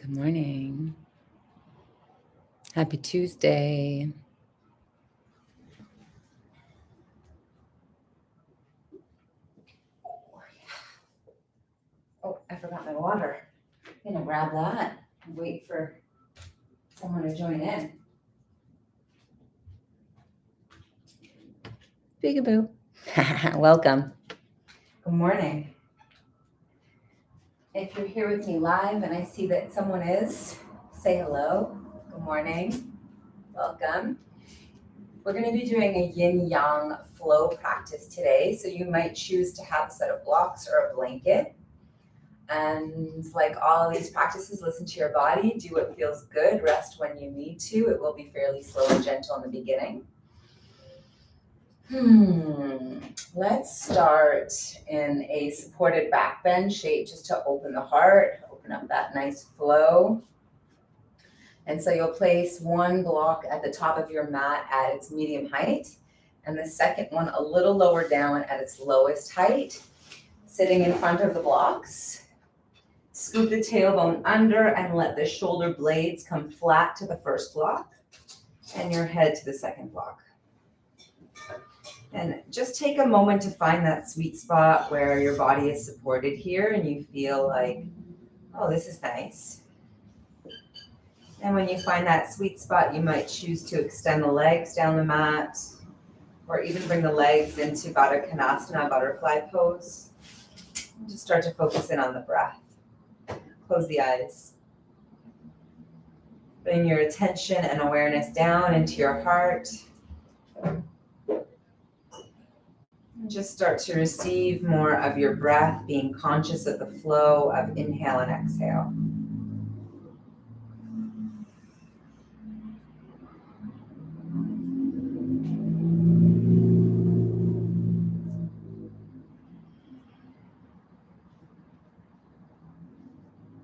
Good morning. Happy Tuesday. Oh, I forgot my water. I'm gonna grab that and wait for someone to join in. Peekaboo. Welcome. Good morning. If you're here with me live and I see that someone is, say hello. Good morning. Welcome. We're going to be doing a Yin Yang flow practice today. So you might choose to have a set of blocks or a blanket. And like all of these practices, listen to your body, do what feels good, rest when you need to. It will be fairly slow and gentle in the beginning. Let's start in a supported back bend shape just to open the heart, open up that nice flow. And so you'll place one block at the top of your mat at its medium height, and the second one a little lower down at its lowest height, sitting in front of the blocks. Scoop the tailbone under and let the shoulder blades come flat to the first block and your head to the second block. And just take a moment to find that sweet spot where your body is supported here and you feel like, oh, this is nice. And when you find that sweet spot, you might choose to extend the legs down the mat or even bring the legs into Badakanasana, butterfly pose. And just start to focus in on the breath. Close the eyes. Bring your attention and awareness down into your heart. And just start to receive more of your breath, being conscious of the flow of inhale and exhale.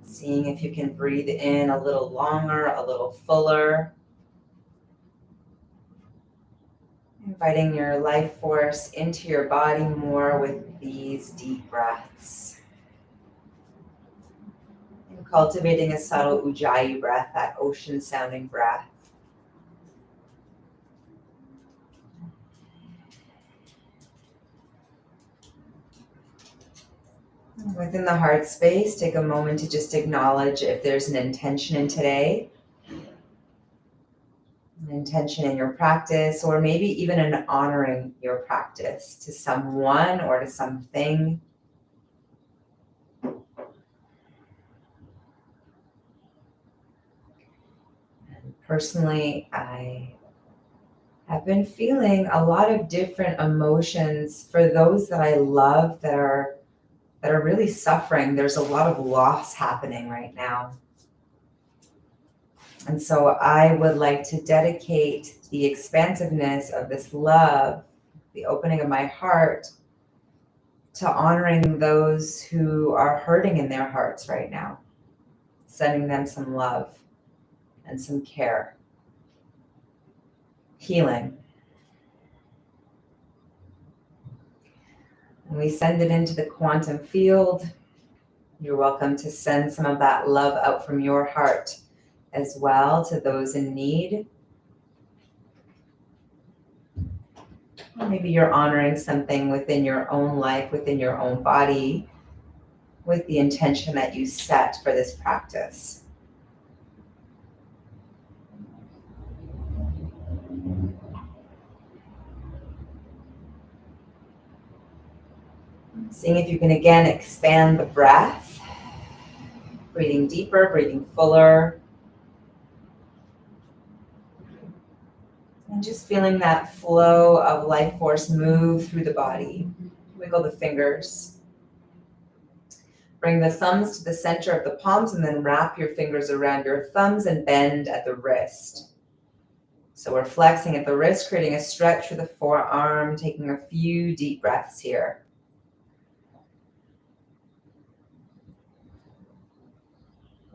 Seeing if you can breathe in a little longer, a little fuller. Inviting your life force into your body more with these deep breaths. And cultivating a subtle ujjayi breath, that ocean sounding breath. Within the heart space, take a moment to just acknowledge if there's an intention in today. An intention in your practice, or maybe even an honoring your practice to someone or to something. And personally, I have been feeling a lot of different emotions for those that I love that are really suffering. There's a lot of loss happening right now. And so I would like to dedicate the expansiveness of this love, the opening of my heart, to honoring those who are hurting in their hearts right now, sending them some love and some care, healing. And we send it into the quantum field. You're welcome to send some of that love out from your heart as well to those in need. Or maybe you're honoring something within your own life, within your own body, with the intention that you set for this practice. Seeing if you can again expand the breath, breathing deeper, breathing fuller. And just feeling that flow of life force move through the body. Wiggle the fingers. Bring the thumbs to the center of the palms and then wrap your fingers around your thumbs and bend at the wrist. So we're flexing at the wrist, creating a stretch for the forearm, taking a few deep breaths here.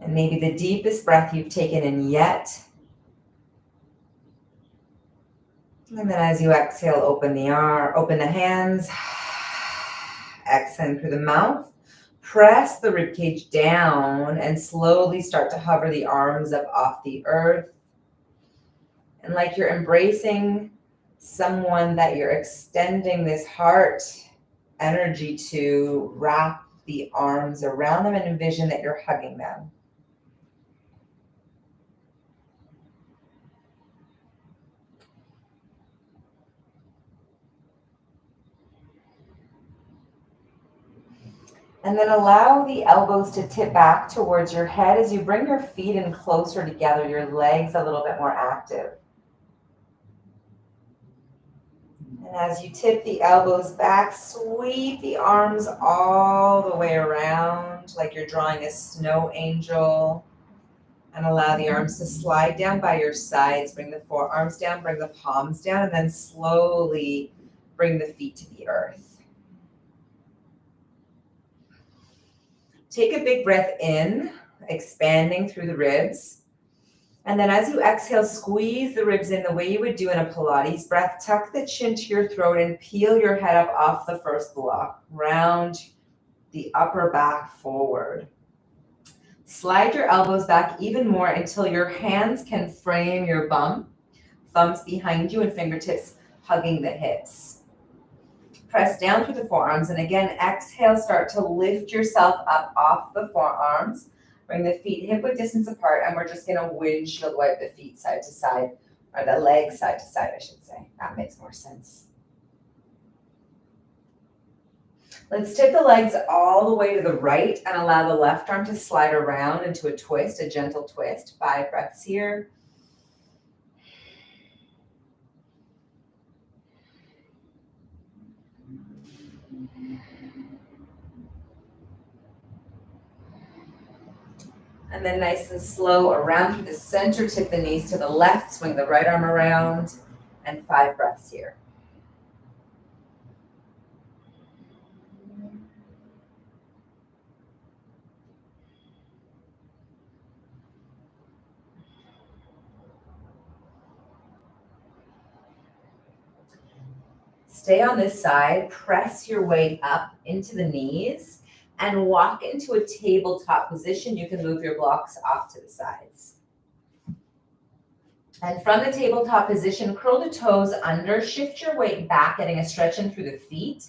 And maybe the deepest breath you've taken in yet. And then as you exhale, open the hands. Exhale through the mouth. Press the ribcage down and slowly start to hover the arms up off the earth. And like you're embracing someone that you're extending this heart energy to, wrap the arms around them and envision that you're hugging them. And then allow the elbows to tip back towards your head as you bring your feet in closer together, your legs a little bit more active. And as you tip the elbows back, sweep the arms all the way around like you're drawing a snow angel. And allow the arms to slide down by your sides. Bring the forearms down, bring the palms down, and then slowly bring the feet to the earth. Take a big breath in, expanding through the ribs. And then as you exhale, squeeze the ribs in the way you would do in a Pilates breath. Tuck the chin to your throat and peel your head up off the first block. Round the upper back forward. Slide your elbows back even more until your hands can frame your bum. Thumbs behind you and fingertips hugging the hips. Press down through the forearms, and again, exhale, start to lift yourself up off the forearms. Bring the feet hip-width distance apart, and we're just gonna windshield wipe the feet side to side, or the legs side to side, I should say. That makes more sense. Let's tip the legs all the way to the right and allow the left arm to slide around into a twist, a gentle twist. 5 breaths here. And then nice and slow around through the center, tip the knees to the left, swing the right arm around, and 5 breaths here. Stay on this side, press your weight up into the knees, and walk into a tabletop position. You can move your blocks off to the sides. And from the tabletop position, curl the toes under, shift your weight back, getting a stretch in through the feet.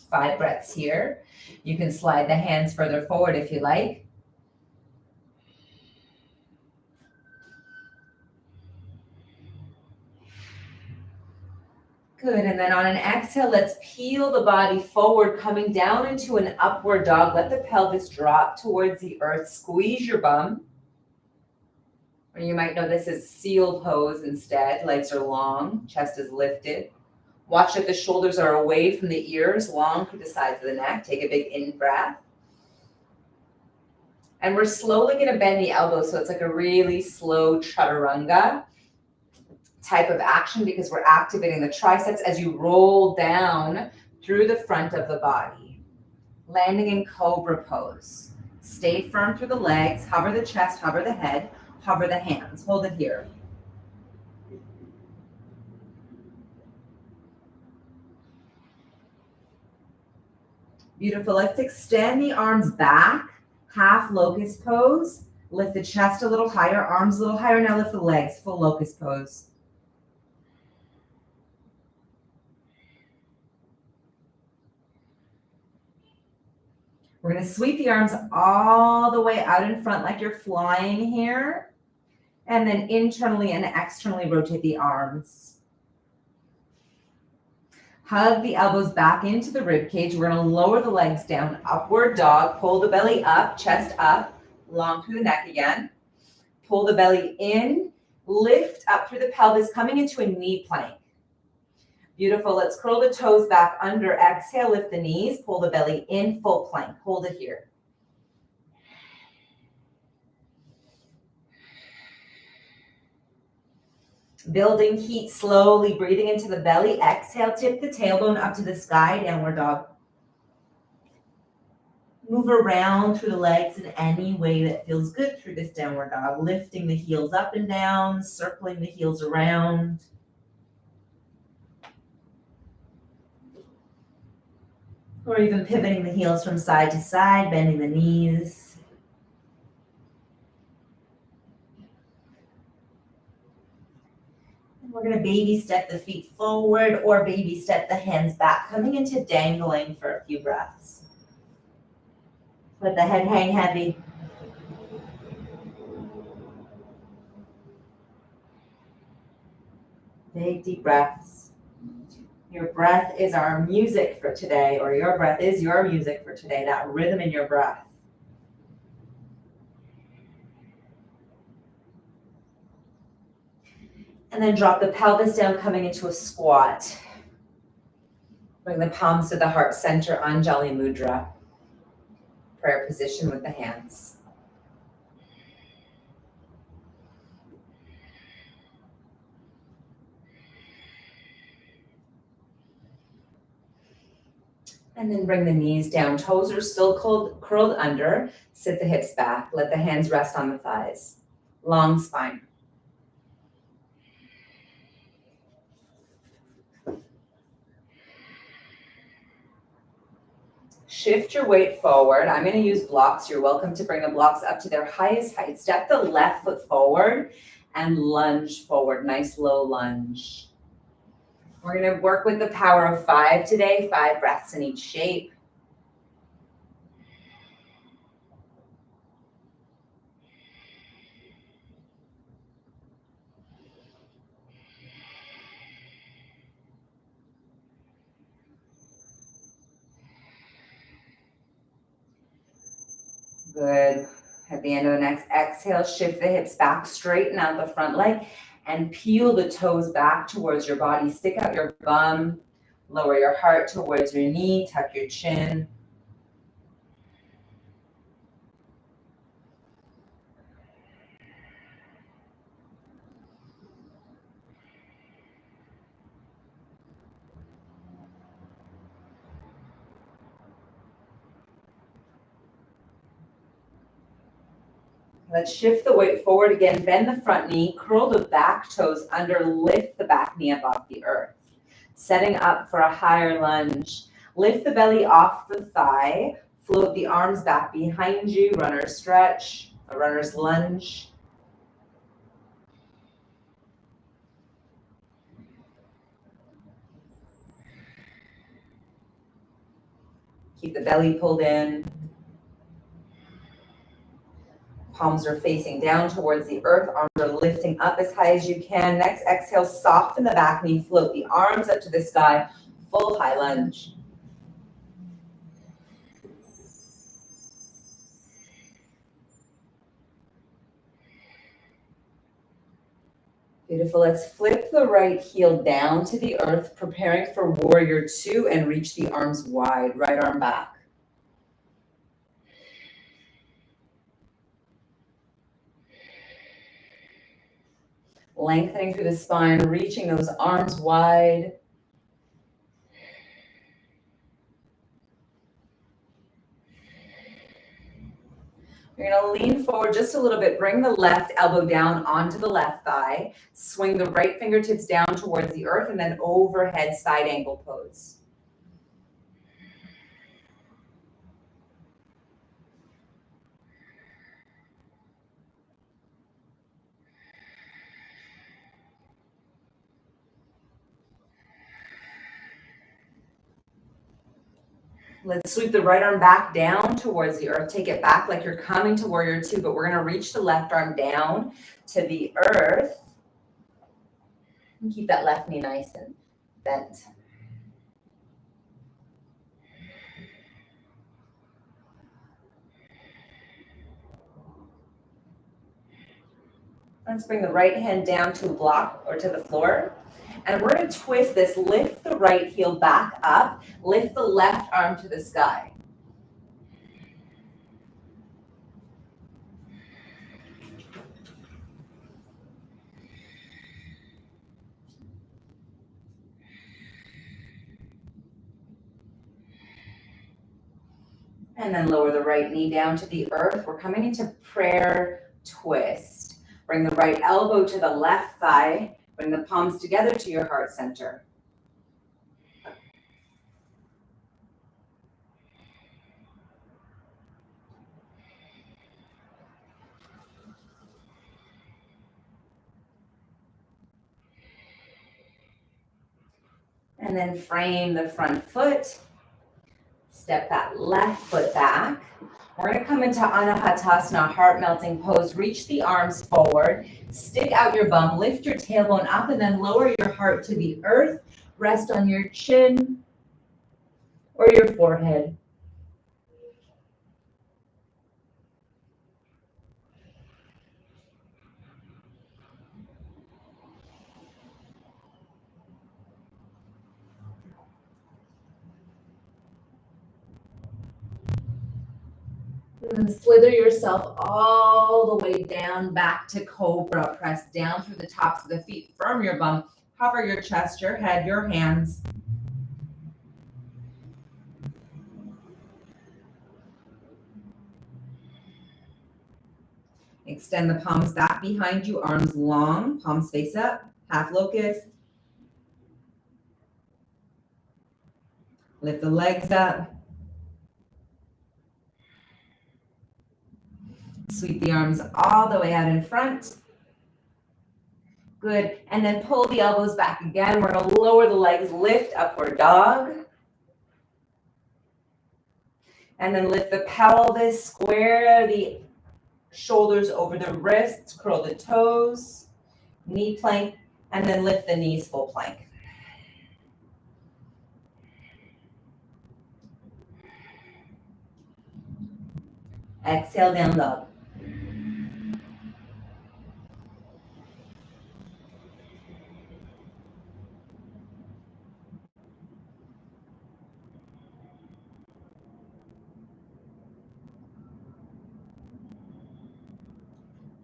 5 breaths here. You can slide the hands further forward if you like. Good, and then on an exhale, let's peel the body forward, coming down into an upward dog. Let the pelvis drop towards the earth. Squeeze your bum. Or you might know this as seal pose instead. Legs are long, chest is lifted. Watch that the shoulders are away from the ears, long through the sides of the neck. Take a big in breath. And we're slowly going to bend the elbows, so it's like a really slow chaturanga type of action because we're activating the triceps as you roll down through the front of the body. Landing in cobra pose. Stay firm through the legs, hover the chest, hover the head, hover the hands. Hold it here. Beautiful. Let's extend the arms back, half locust pose. Lift the chest a little higher, arms a little higher. Now lift the legs, full locust pose. We're going to sweep the arms all the way out in front like you're flying here. And then internally and externally rotate the arms. Hug the elbows back into the rib cage. We're going to lower the legs down, upward dog. Pull the belly up, chest up, long through the neck again. Pull the belly in, lift up through the pelvis, coming into a knee plank. Beautiful. Let's curl the toes back under. Exhale, lift the knees, pull the belly in, full plank. Hold it here. Building heat slowly, breathing into the belly. Exhale, tip the tailbone up to the sky, downward dog. Move around through the legs in any way that feels good through this downward dog. Lifting the heels up and down, circling the heels around. Or even pivoting the heels from side to side, bending the knees. And we're going to baby step the feet forward or baby step the hands back, coming into dangling for a few breaths. Let the head hang heavy. Big deep breaths. Your breath is our music for today, or your breath is your music for today, that rhythm in your breath. And then drop the pelvis down, coming into a squat. Bring the palms to the heart center, Anjali Mudra. Prayer position with the hands. And then bring the knees down. Toes are still curled under. Sit the hips back. Let the hands rest on the thighs. Long spine. Shift your weight forward. I'm going to use blocks. You're welcome to bring the blocks up to their highest height. Step the left foot forward and lunge forward. Nice low lunge. We're going to work with the power of 5 today. 5 breaths in each shape. Good. At the end of the next exhale, shift the hips back, straighten out the front leg, and peel the toes back towards your body. Stick out your bum, lower your heart towards your knee, tuck your chin. Let's shift the weight forward again. Bend the front knee, curl the back toes under, lift the back knee up off the earth. Setting up for a higher lunge. Lift the belly off the thigh, float the arms back behind you, runner's stretch, a runner's lunge. Keep the belly pulled in. Palms are facing down towards the earth. Arms are lifting up as high as you can. Next exhale, soften the back knee. Float the arms up to the sky. Full high lunge. Beautiful. Let's flip the right heel down to the earth, preparing for warrior 2, and reach the arms wide. Right arm back. Lengthening through the spine, reaching those arms wide. You're going to lean forward just a little bit. Bring the left elbow down onto the left thigh. Swing the right fingertips down towards the earth, and then overhead side angle pose. Let's sweep the right arm back down towards the earth. Take it back like you're coming to warrior 2, but we're going to reach the left arm down to the earth. And keep that left knee nice and bent. Let's bring the right hand down to a block or to the floor. And we're going to twist this. Lift the right heel back up. Lift the left arm to the sky. And then lower the right knee down to the earth. We're coming into prayer twist. Bring the right elbow to the left thigh. Bring the palms together to your heart center. And then frame the front foot. Step that left foot back. We're going to come into Anahata, heart melting pose. Reach the arms forward. Stick out your bum. Lift your tailbone up and then lower your heart to the earth. Rest on your chin or your forehead. And slither yourself all the way down back to cobra. Press down through the tops of the feet. Firm your bum. Cover your chest, your head, your hands. Extend the palms back behind you, arms long, palms face up, half locust. Lift the legs up. Sweep the arms all the way out in front. Good. And then pull the elbows back again. We're going to lower the legs, lift upward dog. And then lift the pelvis, square the shoulders over the wrists, curl the toes, knee plank, and then lift the knees full plank. Exhale, down dog.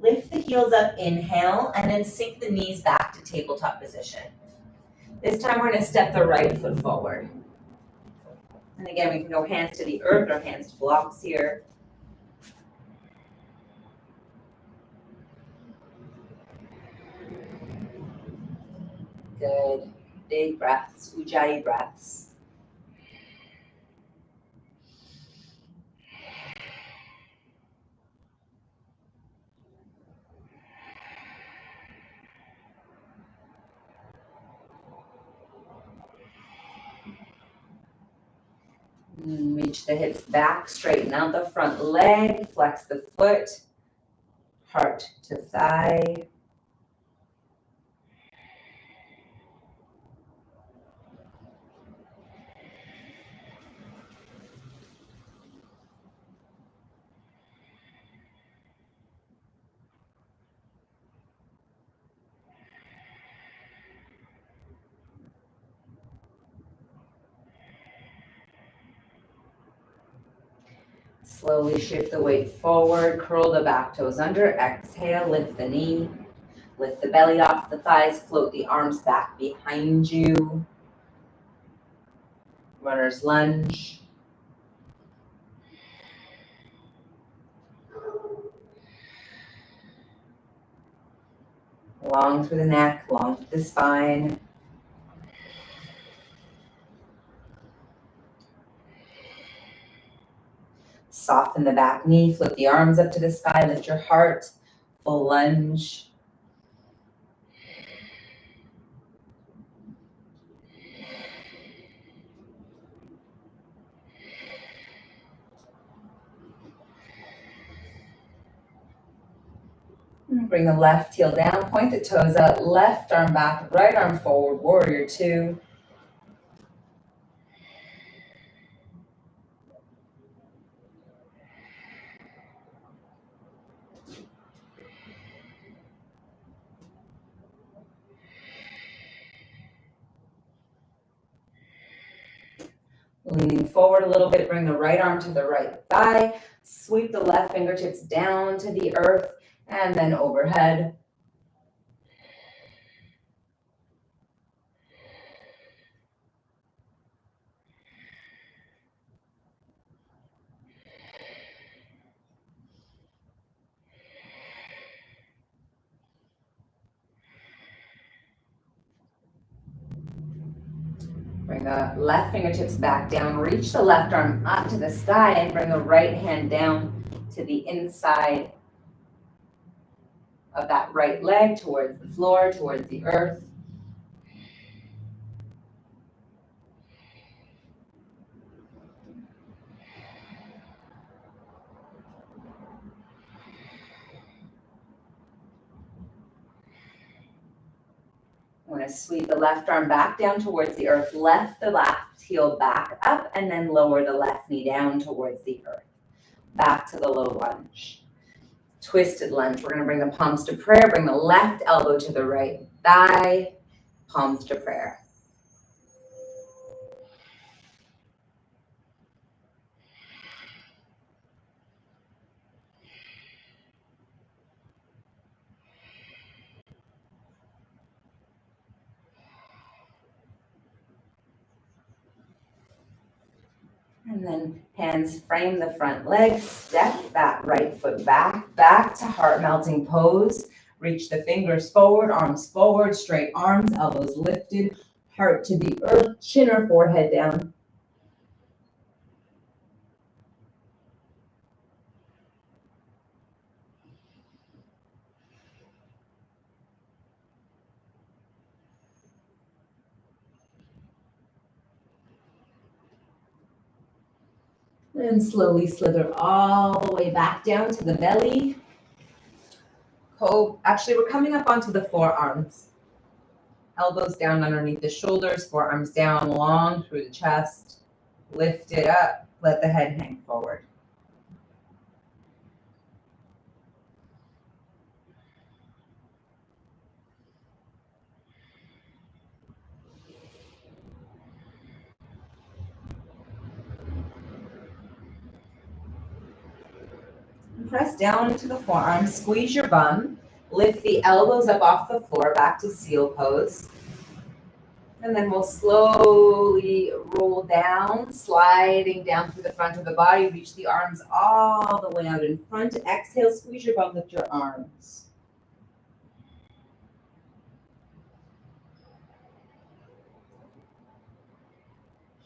Lift the heels up, inhale, and then sink the knees back to tabletop position. This time we're going to step the right foot forward. And again, we can go hands to the earth or hands to blocks here. Good. Big breaths, Ujjayi breaths. Reach the hips back, straighten out the front leg, flex the foot, heart to thigh. Slowly shift the weight forward, curl the back toes under, exhale, lift the knee, lift the belly off the thighs, float the arms back behind you. Runner's lunge. Long through the neck, long through the spine. Soften the back knee, flip the arms up to the sky, lift your heart, full lunge. Bring the left heel down, point the toes out, left arm back, right arm forward, warrior two. Leaning forward a little bit, bring the right arm to the right thigh, sweep the left fingertips down to the earth, and then overhead. Bring the left fingertips back down, reach the left arm up to the sky, and bring the right hand down to the inside of that right leg, towards the floor, towards the earth. going to sweep the left arm back down towards the earth, left the left heel back up, and then lower the left knee down towards the earth. Back to the low lunge. Twisted lunge. We're going to bring the palms to prayer, bring the left elbow to the right thigh, palms to prayer. And then hands frame the front leg, step that right foot back to heart melting pose. Reach the fingers forward, straight arms, elbows lifted, heart to the earth, chin or forehead down. And slowly slither all the way back down to the belly. Actually, we're coming up onto the forearms. Elbows down underneath the shoulders, forearms down long through the chest. Lift it up, let the head hang forward. Press down into the forearms, squeeze your bum, lift the elbows up off the floor, back to seal pose. And then we'll slowly roll down, sliding down through the front of the body, reach the arms all the way out in front. Exhale, squeeze your bum, lift your arms.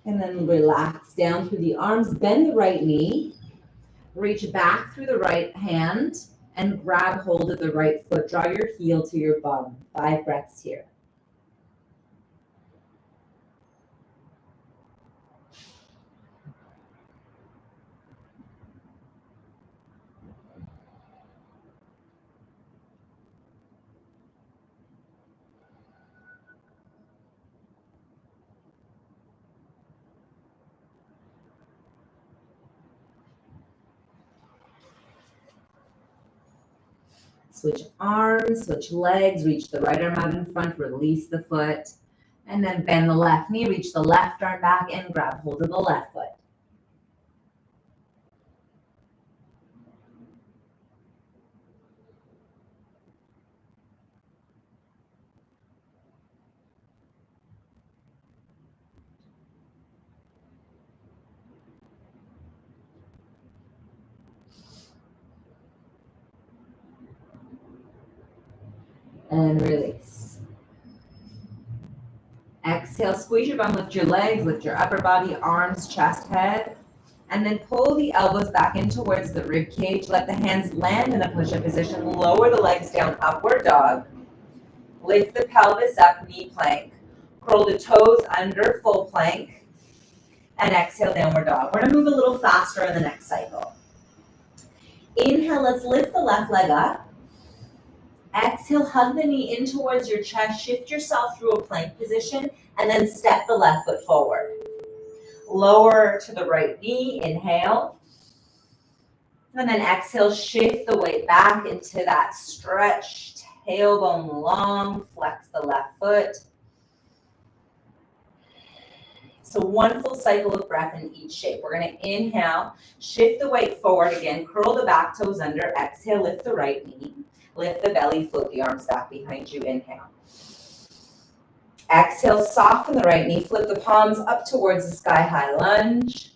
And then relax down through the arms, bend the right knee. Reach back through the right hand and grab hold of the right foot. Draw your heel to your bum. 5 breaths here. Switch arms, switch legs, reach the right arm out in front, release the foot, and then bend the left knee, reach the left arm back and grab hold of the left foot. And release. Exhale, squeeze your bum, lift your legs, lift your upper body, arms, chest, head, and then pull the elbows back in towards the rib cage. Let the hands land in a push-up position. Lower the legs down, upward dog. Lift the pelvis up, knee plank. Curl the toes under, full plank. And exhale, downward dog. We're gonna move a little faster in the next cycle. Inhale, let's lift the left leg up. Exhale, hug the knee in towards your chest, shift yourself through a plank position, and then step the left foot forward. Lower to the right knee, inhale. And then exhale, shift the weight back into that stretched tailbone long, flex the left foot. So one full cycle of breath in each shape. We're gonna inhale, shift the weight forward again, curl the back toes under, exhale, lift the right knee. Lift the belly, float the arms back behind you, inhale. Exhale, soften the right knee, flip the palms up towards the sky high lunge.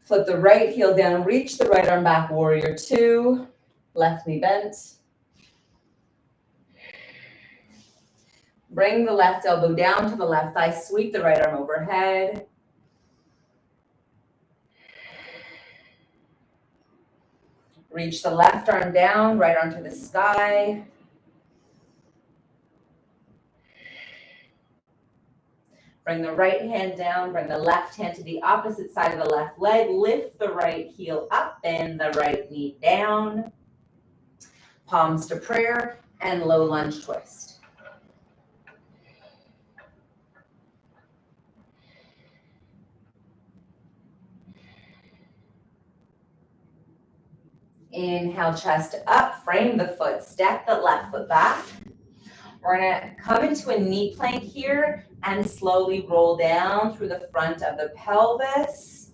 Flip the right heel down, reach the right arm back, warrior 2. Left knee bent. Bring the left elbow down to the left thigh, sweep the right arm overhead. Reach the left arm down, right arm to the sky. Bring the right hand down, bring the left hand to the opposite side of the left leg. Lift the right heel up, bend the right knee down. Palms to prayer. and low lunge twist. Inhale, chest up, frame the foot, step the left foot back. We're gonna come into a knee plank here and slowly roll down through the front of the pelvis.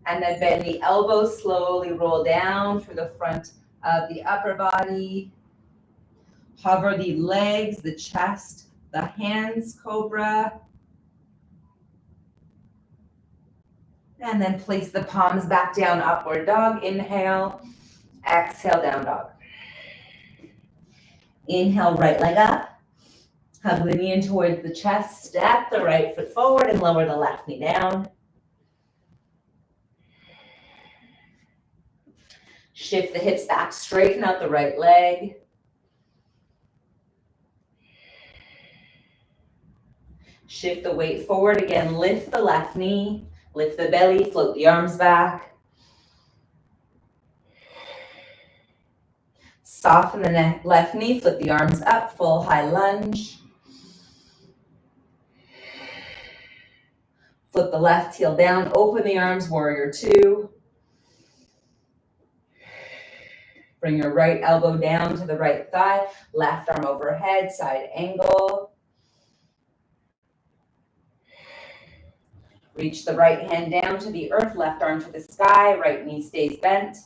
And then bend the elbows, slowly roll down through the front of the upper body. Hover the legs, the chest, the hands, cobra. And then place the palms back down, upward dog. Inhale, exhale, down dog. Inhale, right leg up. Hug the knee in towards the chest. Step the right foot forward and lower the left knee down. Shift the hips back, straighten out the right leg. Shift the weight forward again, lift the left knee, lift the belly, float the arms back. Soften the left knee, flip the arms up, full high lunge. Flip the left heel down, open the arms, warrior two. Bring your right elbow down to the right thigh, left arm overhead, side angle. Reach the right hand down to the earth, left arm to the sky, right knee stays bent.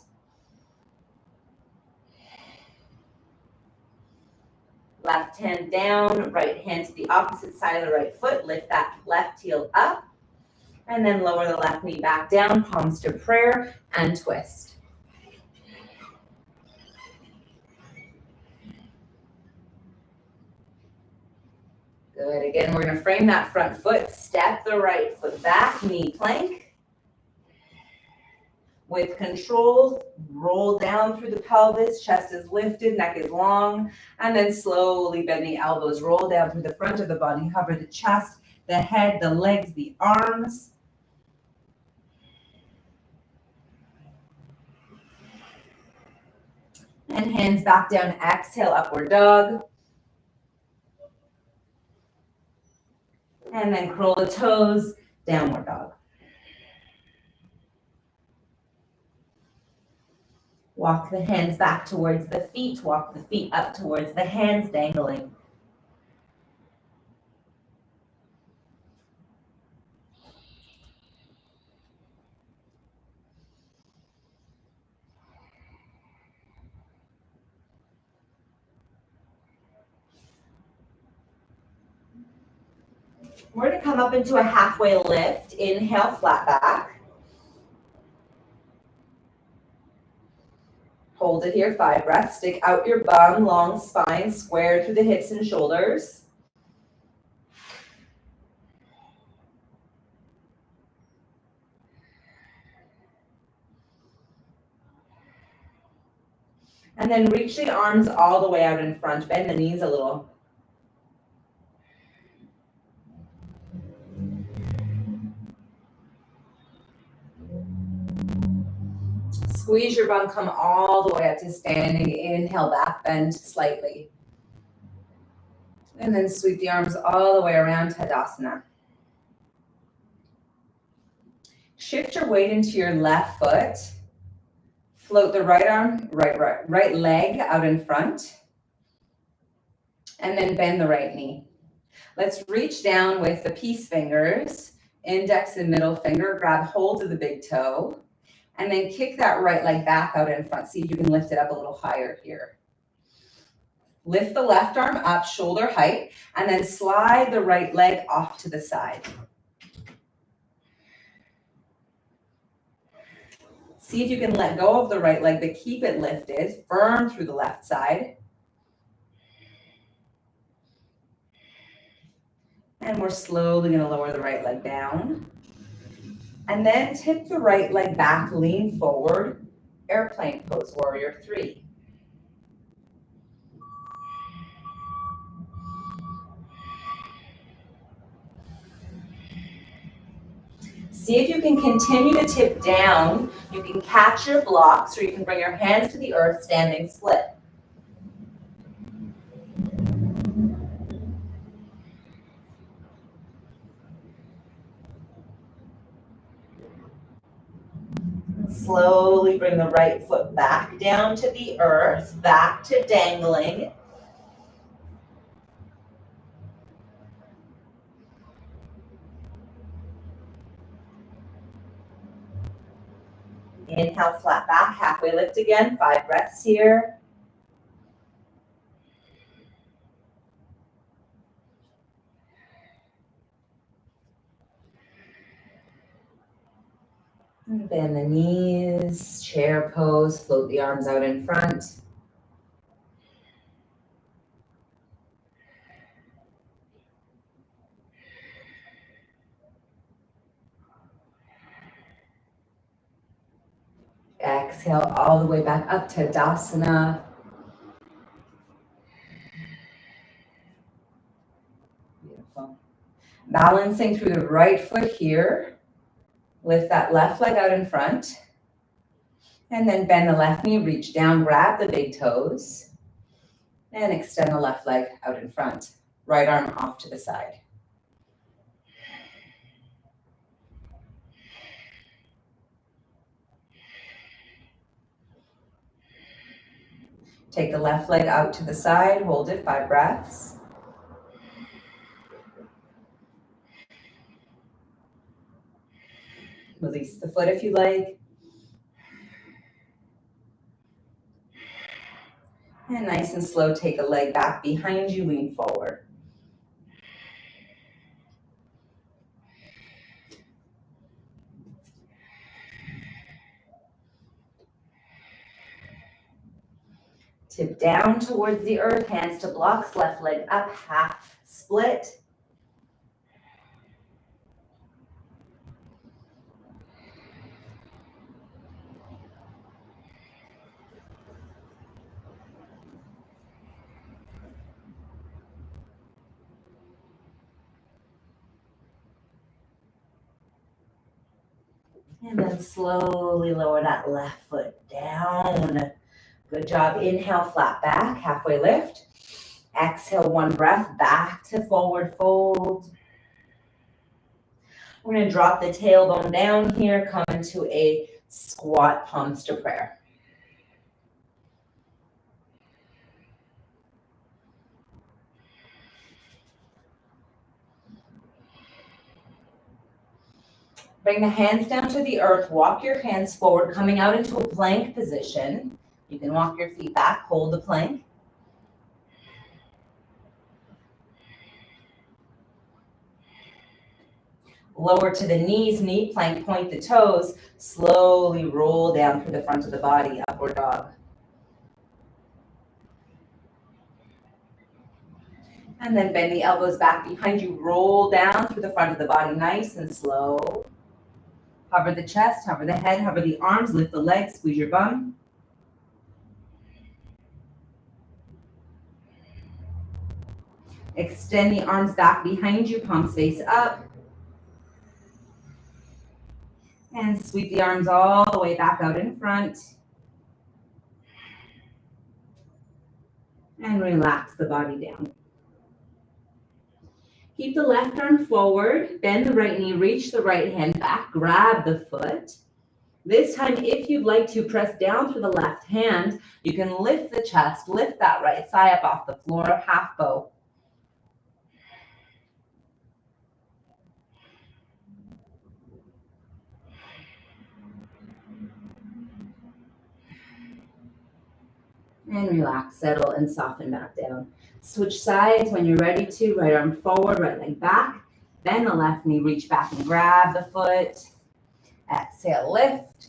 Left hand down, right hand to the opposite side of the right foot, lift that left heel up, and then lower the left knee back down, palms to prayer, and twist. Good, again, we're gonna frame that front foot, step the right foot back, knee plank. With control, roll down through the pelvis, chest is lifted, neck is long, and then slowly bend the elbows, roll down through the front of the body, hover the chest, the head, the legs, the arms. And hands back down, exhale, upward dog. And then curl the toes, downward dog. Walk the hands back towards the feet, walk the feet up towards the hands, dangling. We're gonna come up into a halfway lift. Inhale, flat back. Hold it here, 5 breaths. Stick out your bum, long spine, square through the hips and shoulders. And then reach the arms all the way out in front. Bend the knees a little. Squeeze your bum, come all the way up to standing. Inhale, back bend slightly. And then sweep the arms all the way around, Tadasana. Shift your weight into your left foot. Float the right arm, right leg out in front. And then bend the right knee. Let's reach down with the peace fingers, index and middle finger, grab hold of the big toe. And then kick that right leg back out in front. See if you can lift it up a little higher here. Lift the left arm up, shoulder height, and then slide the right leg off to the side. See if you can let go of the right leg, but keep it lifted, firm through the left side. And we're slowly going to lower the right leg down. And then tip the right leg back, lean forward, airplane pose, warrior 3. See if you can continue to tip down. You can catch your blocks, or you can bring your hands to the earth, standing split. slowly bring the right foot back down to the earth, back to dangling. Inhale, flat back, halfway lift again, 5 breaths here. And bend the knees, chair pose, float the arms out in front. Exhale all the way back up to Tadasana. Beautiful. Balancing through the right foot here. Lift that left leg out in front. And then bend the left knee, reach down, grab the big toes. And extend the left leg out in front. Right arm off to the side. Take the left leg out to the side, hold it, 5 breaths. Release the foot if you like. And nice and slow, take a leg back behind you, lean forward. Tip down towards the earth, hands to blocks, left leg up, half split. And then slowly lower that left foot down. Good job. Inhale, flat back, halfway lift. Exhale, 1 breath, back to forward fold. We're going to drop the tailbone down here, come into a squat, palms to prayer. Bring the hands down to the earth, walk your hands forward, coming out into a plank position. You can walk your feet back, hold the plank. Lower to the knees, knee plank, point the toes. Slowly roll down through the front of the body, upward dog. And then bend the elbows back behind you, roll down through the front of the body, nice and slow. Hover the chest, hover the head, hover the arms, lift the legs, squeeze your bum. Extend the arms back behind you, palms face up. And sweep the arms all the way back out in front. And relax the body down. Keep the left arm forward, bend the right knee, reach the right hand back, grab the foot. This time, if you'd like to press down through the left hand, you can lift the chest, lift that right thigh up off the floor, half bow. And relax, settle, and soften back down. Switch sides when you're ready to. Right arm forward, right leg back. Bend the left knee, reach back and grab the foot. Exhale, lift.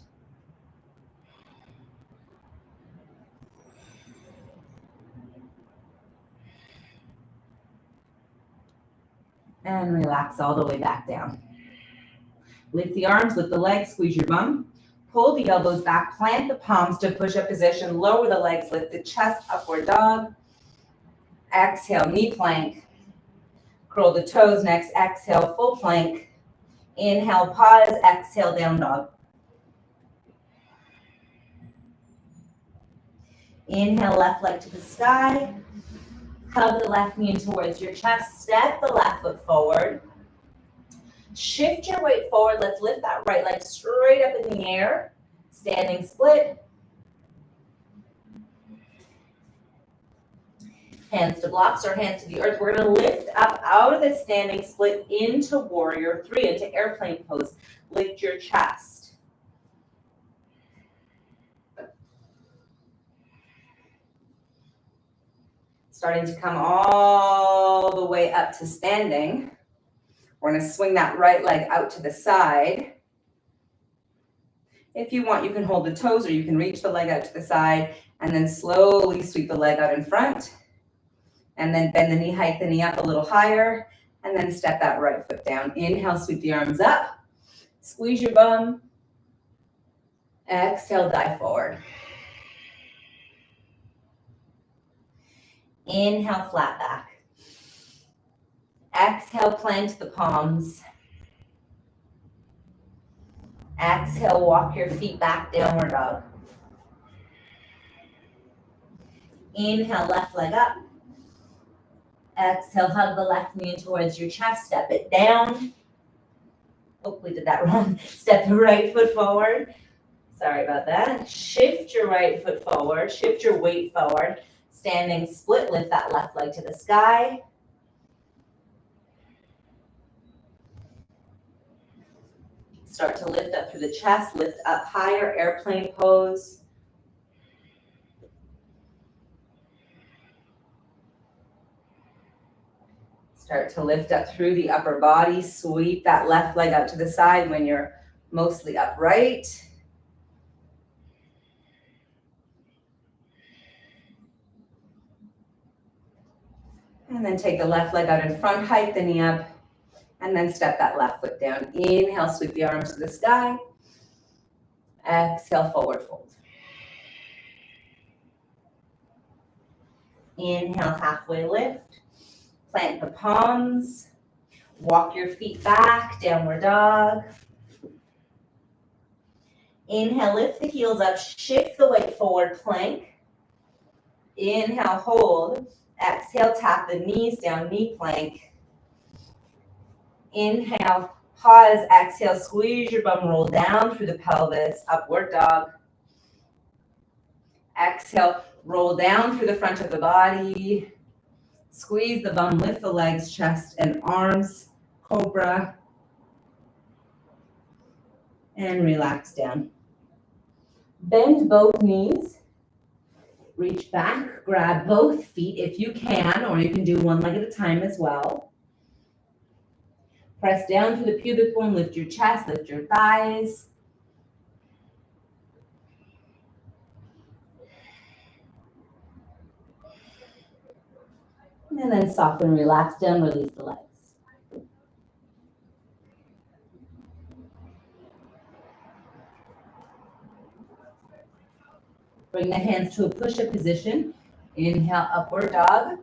And relax all the way back down. Lift the arms, lift the legs, squeeze your bum. Pull the elbows back, plant the palms to push-up position. Lower the legs, lift the chest, upward dog. Exhale, knee plank. Curl the toes. Next, exhale, full plank. Inhale, pause. Exhale, down dog. Inhale, left leg to the sky. Hug the left knee towards your chest. Step the left foot forward. Shift your weight forward. Let's lift that right leg straight up in the air. standing split. Hands to blocks or hands to the earth. We're going to lift up out of the standing split into warrior three, into airplane pose. Lift your chest. Starting to come all the way up to standing. We're going to swing that right leg out to the side. If you want, you can hold the toes or you can reach the leg out to the side and then slowly sweep the leg out in front. And then bend the knee, hike the knee up a little higher, and then step that right foot down. Inhale, sweep the arms up. Squeeze your bum. Exhale, dive forward. Inhale, flat back. Exhale, plant the palms. Exhale, walk your feet back, downward dog. Inhale, left leg up. Exhale, hug the left knee towards your chest, step it down. Oh, we did that wrong. Step the right foot forward. Sorry about that. Shift your right foot forward, shift your weight forward. Standing split, lift that left leg to the sky. Start to lift up through the chest, lift up higher, airplane pose. Start to lift up through the upper body. Sweep that left leg out to the side when you're mostly upright. And then take the left leg out in front, hike the knee up, and then step that left foot down. Inhale, sweep the arms to the sky. Exhale, forward fold. Inhale, halfway lift. Plant the palms, walk your feet back, downward dog. Inhale, lift the heels up, shift the weight forward, plank. Inhale, hold. Exhale, tap the knees down, knee plank. Inhale, pause, exhale, squeeze your bum, roll down through the pelvis, upward dog. Exhale, roll down through the front of the body. Squeeze the bum, lift the legs, chest, and arms. Cobra. And relax down. Bend both knees. Reach back, grab both feet if you can, or you can do one leg at a time as well. Press down through the pubic bone, lift your chest, lift your thighs. And then soften, relax down, release the legs. Bring the hands to a push-up position. Inhale, upward dog.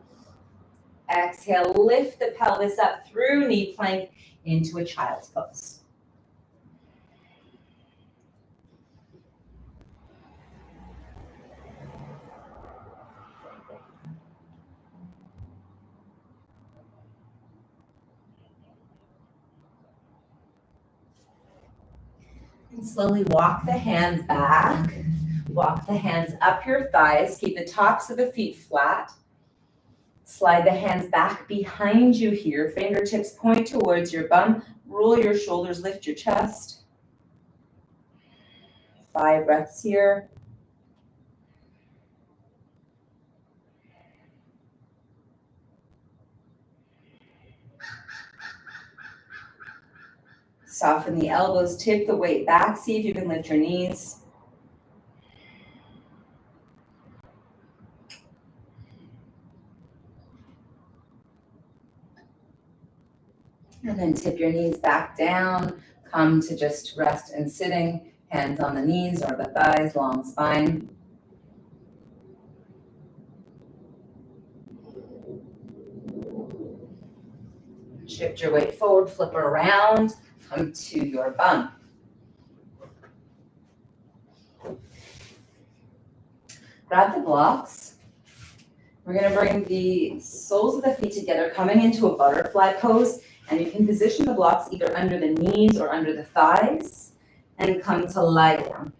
Exhale, lift the pelvis up through knee plank into a child's pose. And slowly walk the hands back. Walk the hands up your thighs. Keep the tops of the feet flat. Slide the hands back behind you here. Fingertips point towards your bum. Roll your shoulders, lift your chest. 5 breaths here. Soften the elbows, tip the weight back. See if you can lift your knees. And then tip your knees back down. Come to just rest and sitting. Hands on the knees or the thighs, long spine. Shift your weight forward, flip around. Come to your bum. Grab the blocks. We're going to bring the soles of the feet together, coming into a butterfly pose. And you can position the blocks either under the knees or under the thighs. And come to lie down.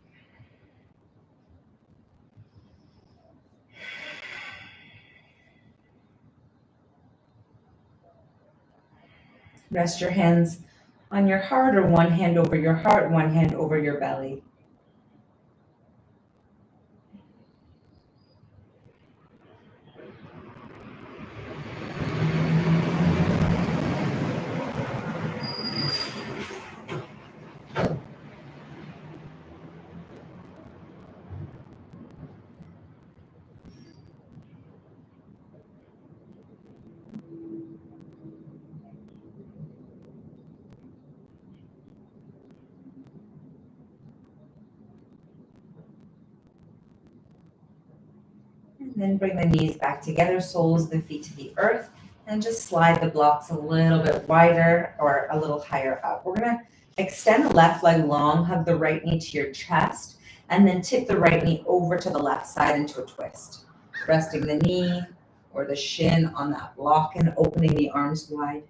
Rest your hands on your heart, or one hand over your heart, one hand over your belly. And then bring the knees back together, soles of the feet to the earth, and just slide the blocks a little bit wider or a little higher up. We're gonna extend the left leg long, hug the right knee to your chest, and then tip the right knee over to the left side into a twist. Resting the knee or the shin on that block and opening the arms wide.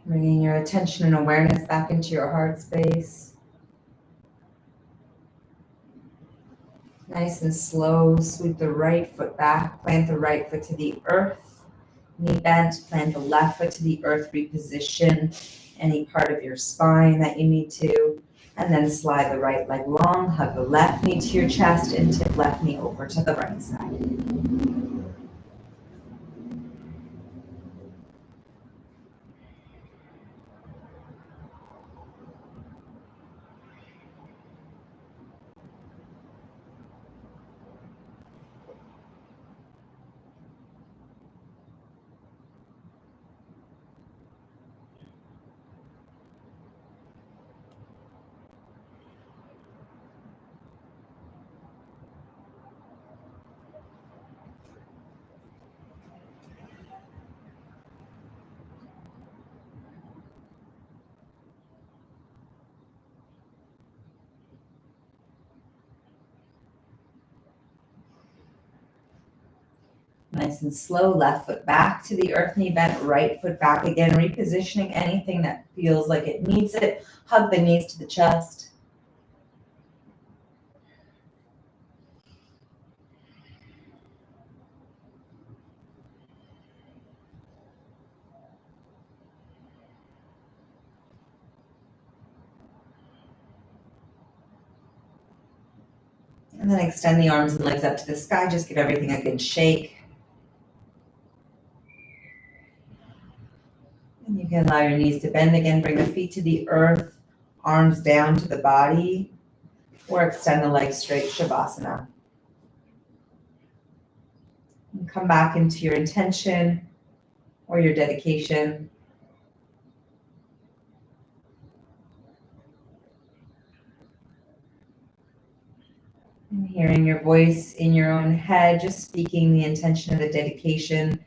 Bringing your attention and awareness back into your heart space. Nice and slow, sweep the right foot back, plant the right foot to the earth. Knee bent, plant the left foot to the earth, reposition any part of your spine that you need to, and then slide the right leg long, hug the left knee to your chest, and tip left knee over to the right side. Nice and slow, left foot back to the earth, knee bent, right foot back again, repositioning anything that feels like it needs it. Hug the knees to the chest. And then extend the arms and legs up to the sky. Just give everything a good shake. And you can allow your knees to bend again. Bring the feet to the earth, arms down to the body, or extend the legs straight, Shavasana. And come back into your intention or your dedication. And hearing your voice in your own head, just speaking the intention of the dedication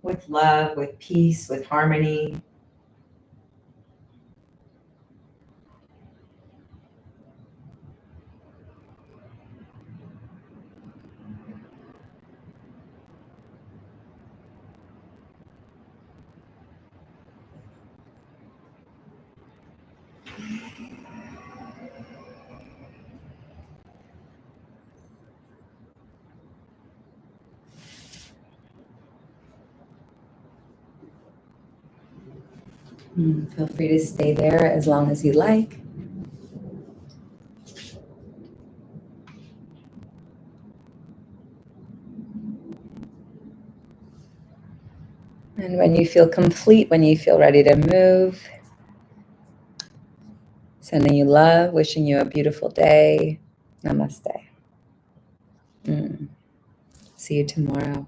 with love, with peace, with harmony. Feel free to stay there as long as you like. And when you feel complete, when you feel ready to move, sending you love, wishing you a beautiful day. Namaste. See you tomorrow.